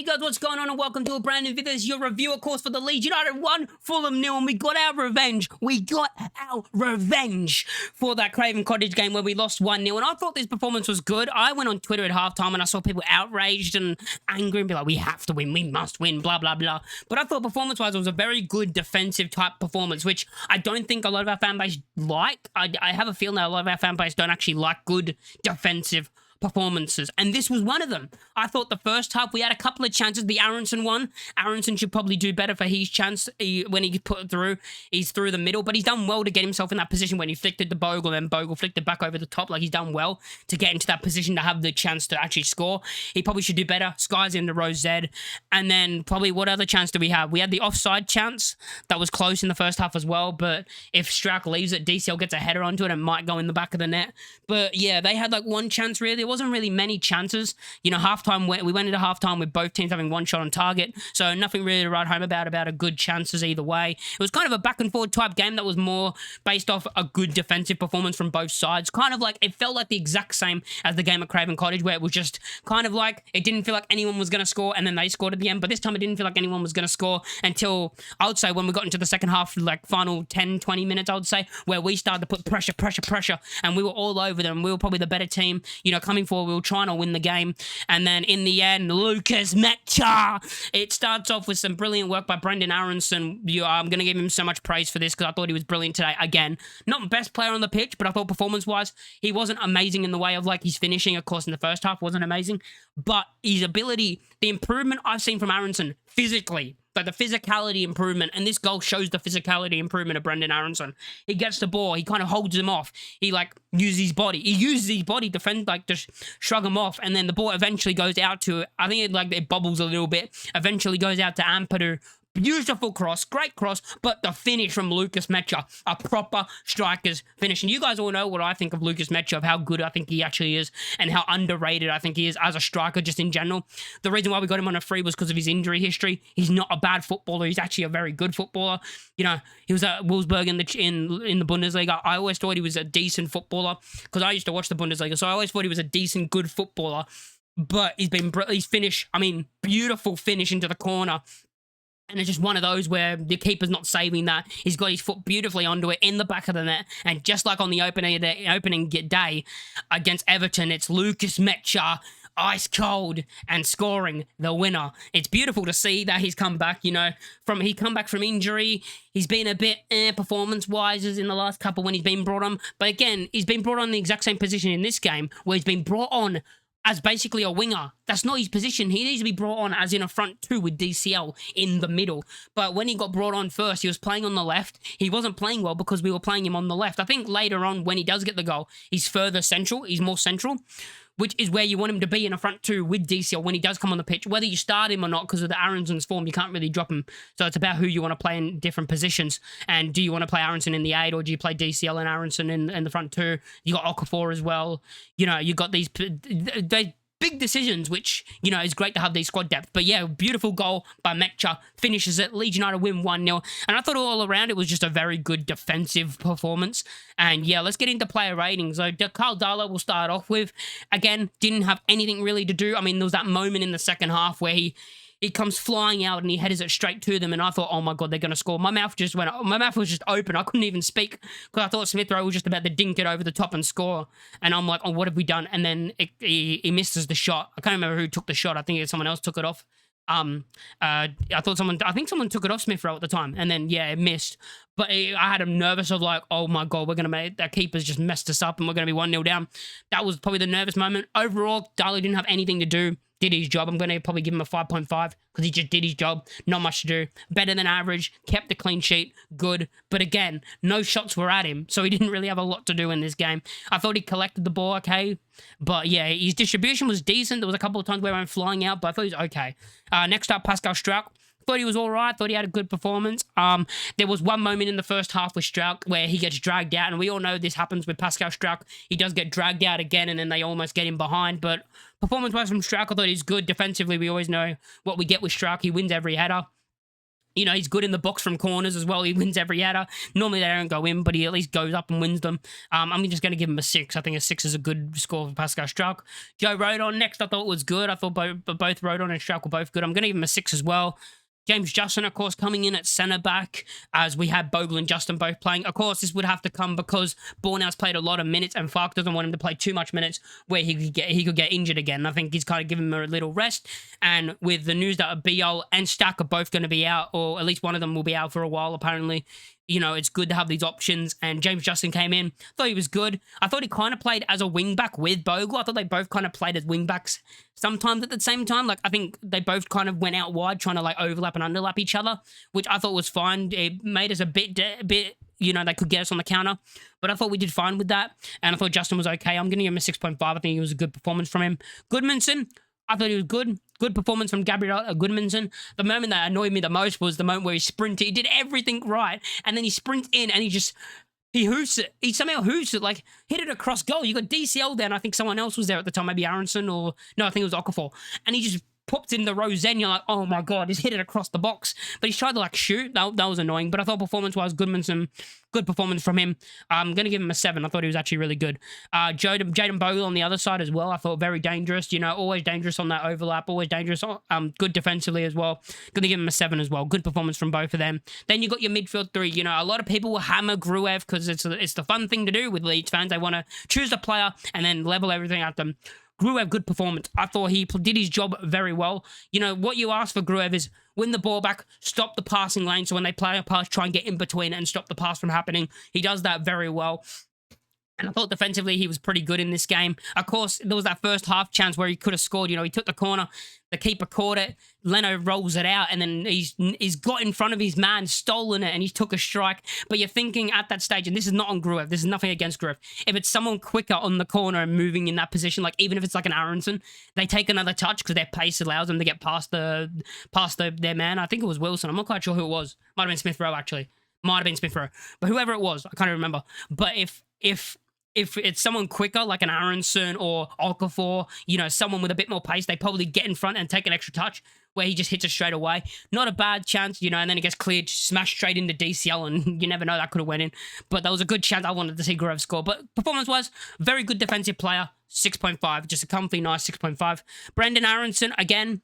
Hey guys, what's going on and welcome to a brand new video. This is your review, of course, for the Leeds United 1, Fulham 0, and we got our revenge. We got our revenge for that Craven Cottage game where we lost 1-0, and I thought this performance was good. I went on Twitter at halftime and I saw people outraged and angry and be like, we have to win, we must win, blah, blah, blah. But I thought performance-wise it was a very good defensive type performance, which I don't think a lot of our fan base like. I have a feeling that a lot of our fan base don't actually like good defensive performances, and this was one of them. I thought the first half we had a couple of chances. The Aronson one, Aronson should probably do better for his chance when he put it through. He's through the middle, but he's done well to get himself in that position when he flicked it to Bogle, and Bogle flicked it back over the top. Like, he's done well to get into that position to have the chance to actually score. He probably should do better. Sky's in the row Z, and then probably what other chance do we have? We had the offside chance that was close in the first half as well, but if Strauch leaves it, DCL gets a header onto it and might go in the back of the net. But yeah, they had like one chance really. There wasn't really many chances. You know, halftime, we went into halftime with both teams having one shot on target, so nothing really to write home about a good chances either way. It was kind of a back and forward type game that was more based off a good defensive performance from both sides. Kind of like, it felt like the exact same as the game at Craven Cottage, where it was just kind of like, it didn't feel like anyone was going to score, and then they scored at the end. But this time it didn't feel like anyone was going to score until, I would say, when we got into the second half, like final 10, 20 minutes, I would say, where we started to put pressure, and we were all over them. We were probably the better team, you know, coming forward. We were trying to win the game, and then in the end, Nmecha. It starts off with some brilliant work by Brendan Aronson. I'm going to give him so much praise for this because I thought he was brilliant today. Again, not best player on the pitch, but I thought performance-wise, he wasn't amazing in the way of, like, his finishing, of course, in the first half wasn't amazing, but his ability, the improvement I've seen from Aronson physically, like the physicality improvement, and this goal shows the physicality improvement of Brendan Aronson. He gets the ball, he kind of holds him off, he like uses his body, defend, like just shrug him off, and then the ball eventually goes out to, I think it bubbles a little bit, eventually goes out to Ampadu. Beautiful cross, great cross, but the finish from Nmecha, a proper striker's finish. And you guys all know what I think of Nmecha, of how good I think he actually is, and how underrated I think he is as a striker just in general. The reason why we got him on a free was because of his injury history. He's not a bad footballer. He's actually a very good footballer. You know, he was at Wolfsburg in the Bundesliga. I always thought he was a decent footballer because I used to watch the Bundesliga, so I always thought he was a decent, good footballer. But he's finished, I mean, beautiful finish into the corner. And it's just one of those where the keeper's not saving that. He's got his foot beautifully onto it in the back of the net. And just like on the opening day against Everton, it's Nmecha, ice cold, and scoring the winner. It's beautiful to see that he's come back, you know, he come back from injury. He's been a bit performance-wise as in the last couple when he's been brought on. But again, he's been brought on in the exact same position in this game where he's been brought on as basically a winger. That's not his position. He needs to be brought on as in a front two with DCL in the middle. But when he got brought on first, he was playing on the left. He wasn't playing well because we were playing him on the left. I think later on when he does get the goal, he's further central. He's more central, which is where you want him to be in a front two with DCL when he does come on the pitch. Whether you start him or not, because of the Aronson's form, you can't really drop him. So it's about who you want to play in different positions. And do you want to play Aronson in the 8, or do you play DCL and Aronson in the front two? You got Okafor as well. You know, you got these big decisions, which, you know, is great to have these squad depth. But yeah, beautiful goal by Nmecha, finishes it. Leeds United win 1-0. And I thought all around it was just a very good defensive performance. And yeah, let's get into player ratings. So Carl Darlow will start off with. Again, didn't have anything really to do. I mean, there was that moment in the second half where he comes flying out and he headers it straight to them, and I thought, oh my God, they're going to score. My mouth was just open. I couldn't even speak because I thought Smith Rowe was just about to dink it over the top and score. And I'm like, oh, what have we done? And then he misses the shot. I can't remember who took the shot. I think someone else took it off. I think someone took it off Smith Rowe at the time, and then yeah, it missed. But I had him nervous of like, oh my God, that keeper's just messed us up and we're going to be 1-0 down. That was probably the nervous moment. Overall, Darlow didn't have anything to do. Did his job. I'm going to probably give him a 5.5 because he just did his job. Not much to do. Better than average. Kept the clean sheet. Good. But again, no shots were at him, so he didn't really have a lot to do in this game. I thought he collected the ball okay. But yeah, his distribution was decent. There was a couple of times where I went flying out, but I thought he was okay. Next up, Pascal Strauch. Thought he was all right. Thought he had a good performance. There was one moment in the first half with Strauch where he gets dragged out, and we all know this happens with Pascal Strauch. He does get dragged out again, and then they almost get him behind. But performance-wise from Strauch, I thought he's good. Defensively, we always know what we get with Strauch. He wins every header. You know, he's good in the box from corners as well. He wins every header. Normally they don't go in, but he at least goes up and wins them. I'm just going to give him a 6. I think a 6 is a good score for Pascal Struijk. Joe Rodon next, I thought was good. I thought both Rodon and Struijk were both good. I'm going to give him a 6 as well. James Justin, of course, coming in at centre-back as we had Bogle and Justin both playing. Of course, this would have to come because Bornau's played a lot of minutes and Farke doesn't want him to play too much minutes where he could get injured again. I think he's kind of giving him a little rest. And with the news that Biol and Stack are both going to be out, or at least one of them will be out for a while, apparently, you know, it's good to have these options. And James Justin came in. Thought he was good. I thought he kind of played as a wing-back with Bogle. I thought they both kind of played as wing-backs sometimes at the same time. Like, I think they both kind of went out wide trying to, like, overlap and underlap each other, which I thought was fine. It made us a bit, you know, they could get us on the counter. But I thought we did fine with that. And I thought Justin was okay. I'm going to give him a 6.5. I think it was a good performance from him. Goodmanson, I thought he was good. Good performance from Gabriel Goodmanson. The moment that annoyed me the most was the moment where he sprinted. He did everything right. And then he sprints in and he hoofs it. He somehow hoofs it, like hit it across goal. You got DCL there, and I think someone else was there at the time, maybe Aronson or... No, I think it was Okafor. And he just popped in the Rosen. You're like, oh my God, he's hit it across the box. But he's tried to like shoot. That was annoying. But I thought performance-wise, Goodmanson, good performance from him. I'm going to give him a 7. I thought he was actually really good. Jaden Bogle on the other side as well. I thought very dangerous. You know, always dangerous on that overlap. Always dangerous. Good defensively as well. Going to give him a 7 as well. Good performance from both of them. Then you got your midfield 3. You know, a lot of people will hammer Gruev because it's the fun thing to do with Leeds fans. They want to choose a player and then level everything at them. Gruev, good performance. I thought he did his job very well. You know, what you ask for Gruev is win the ball back, stop the passing lane. So when they play a pass, try and get in between and stop the pass from happening. He does that very well. And I thought defensively he was pretty good in this game. Of course, there was that first half chance where he could have scored. You know, he took the corner, the keeper caught it, Leno rolls it out, and then he's got in front of his man, stolen it, and he took a strike. But you're thinking at that stage, and this is not on Gruev, this is nothing against Gruev. If it's someone quicker on the corner and moving in that position, like even if it's like an Aronson, they take another touch because their pace allows them to get past their man. I think it was Wilson. I'm not quite sure who it was. Might have been Smith Rowe, actually. Might have been Smith Rowe. But whoever it was, I can't remember. But if it's someone quicker, like an Aronson or Okafor, you know, someone with a bit more pace, they probably get in front and take an extra touch where he just hits it straight away. Not a bad chance, you know, and then it gets cleared, smashed straight into DCL, and you never know, that could have went in. But that was a good chance. I wanted to see Gruev score. But performance-wise, very good defensive player, 6.5. Just a comfy, nice 6.5. Brendan Aronson, again,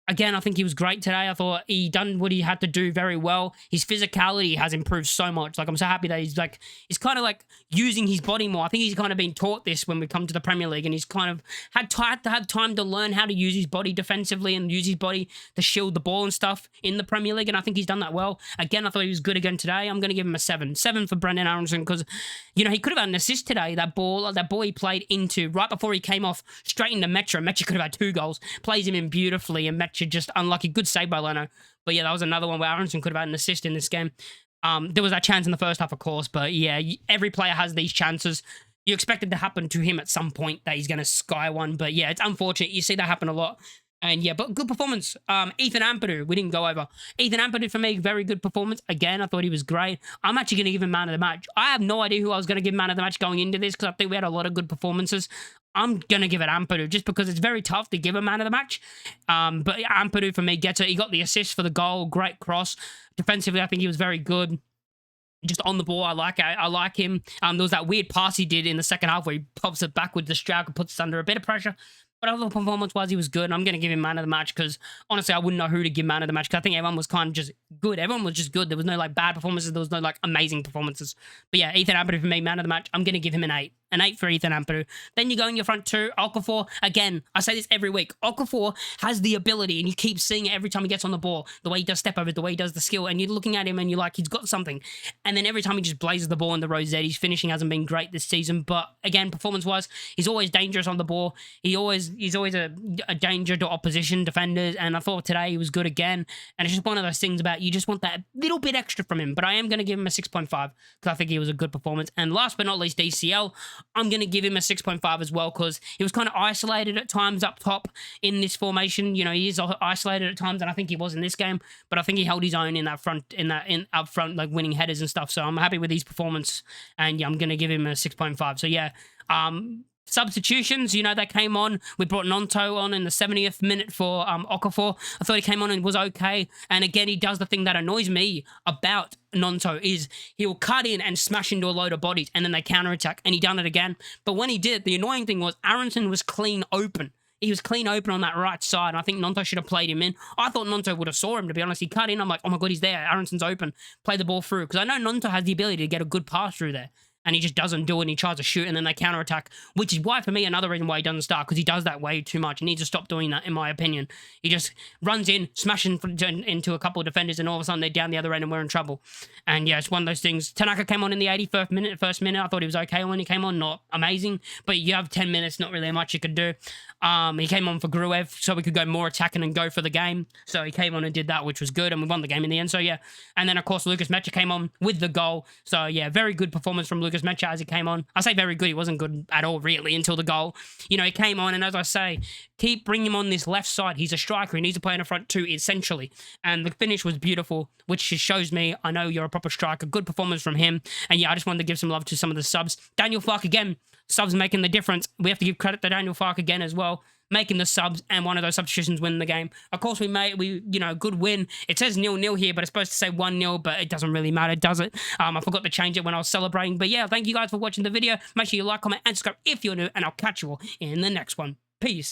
I think he was great today. I thought he done what he had to do very well. His physicality has improved so much. Like, I'm so happy that he's kind of like using his body more. I think he's kind of been taught this when we come to the Premier League, and he's kind of had to have time to learn how to use his body defensively and use his body to shield the ball and stuff in the Premier League, and I think he's done that well. Again, I thought he was good again today. I'm going to give him a 7. 7 for Brendan Aronson because, you know, he could have had an assist today. That ball he played into right before he came off straight into Nmecha. Nmecha could have had 2 goals. Plays him in beautifully, and Nmecha just unlucky. Good save by Leno. But yeah, that was another one where Aronson could have had an assist in this game. There was that chance in the first half, of course, but yeah, every player has these chances. You expect it to happen to him at some point that he's going to sky one, but yeah, it's unfortunate. You see that happen a lot. And yeah, but good performance. Ethan Ampadu, we didn't go over. Ethan Ampadu, for me, very good performance. Again, I thought he was great. I'm actually going to give him man of the match. I have no idea who I was going to give man of the match going into this because I think we had a lot of good performances. I'm going to give it Ampadu just because it's very tough to give a man of the match. But Ampadu, for me, gets it. He got the assist for the goal. Great cross. Defensively, I think he was very good. Just on the ball, I like him. There was that weird pass he did in the second half where he pops it back with the Struijk and puts us under a bit of pressure. But other performance-wise, he was good. And I'm going to give him man of the match because, honestly, I wouldn't know who to give man of the match because I think everyone was kind of just good. Everyone was just good. There was no, like, bad performances. There was no, like, amazing performances. But, yeah, Ethan Ampadu for me, man of the match. I'm going to give him an 8. An 8 for Ethan Ampadu. Then you go in your front 2, Okafor. Again, I say this every week. Okafor has the ability, and you keep seeing it every time he gets on the ball. The way he does step over, the way he does the skill, and you're looking at him and you're like, he's got something. And then every time he just blazes the ball in the rosette, his finishing hasn't been great this season. But again, performance-wise, he's always dangerous on the ball. He's always a danger to opposition defenders. And I thought today he was good again. And it's just one of those things about you just want that little bit extra from him. But I am going to give him a 6.5 because I think he was a good performance. And last but not least, DCL. I'm going to give him a 6.5 as well because he was kind of isolated at times up top in this formation. You know, he is isolated at times, and I think he was in this game, but I think he held his own in that front, up front, like winning headers and stuff. So I'm happy with his performance, and yeah, I'm going to give him a 6.5. So yeah, Substitutions, you know, they came on. We brought Nonto on in the 70th minute for Okafor. I thought he came on and was okay. And again, he does the thing that annoys me about Nonto is he'll cut in and smash into a load of bodies and then they counterattack, and he done it again. But when he did, the annoying thing was Aronson was clean open. He was clean open on that right side, and I think Nonto should have played him in. I thought Nonto would have saw him, to be honest. He cut in. I'm like, oh my God, he's there. Aronson's open. Play the ball through. Because I know Nonto has the ability to get a good pass through there. And he just doesn't do it, and he tries to shoot, and then they counterattack, which is why, for me, another reason why he doesn't start, because he does that way too much. He needs to stop doing that, in my opinion. He just runs in, smashing into a couple of defenders, and all of a sudden they're down the other end, and we're in trouble. And yeah, it's one of those things. Tanaka came on in the 81st minute, first minute. I thought he was okay when he came on, not amazing, but you have 10 minutes, not really much you could do. He came on for Gruev, so we could go more attacking and go for the game. So he came on and did that, which was good, and we won the game in the end. So yeah, and then of course Lucas Nmecha came on with the goal. So yeah, very good performance from Lucas Nmecha as he came on. I say very good, he wasn't good at all really until the goal. You know, he came on, and as I say, keep bringing him on this left side. He's a striker, he needs to play in the front too, essentially. And the finish was beautiful, which just shows me I know you're a proper striker. Good performance from him. And yeah, I just wanted to give some love to some of the subs. Daniel Farke again, subs making the difference. We have to give credit to Daniel Farke again as well, making the subs, and one of those substitutions winning the game. Of course, you know, good win. It says 0-0 here, but it's supposed to say 1-0, but it doesn't really matter, does it? I forgot to change it when I was celebrating. But yeah, thank you guys for watching the video. Make sure you like, comment, and subscribe if you're new, and I'll catch you all in the next one. Peace.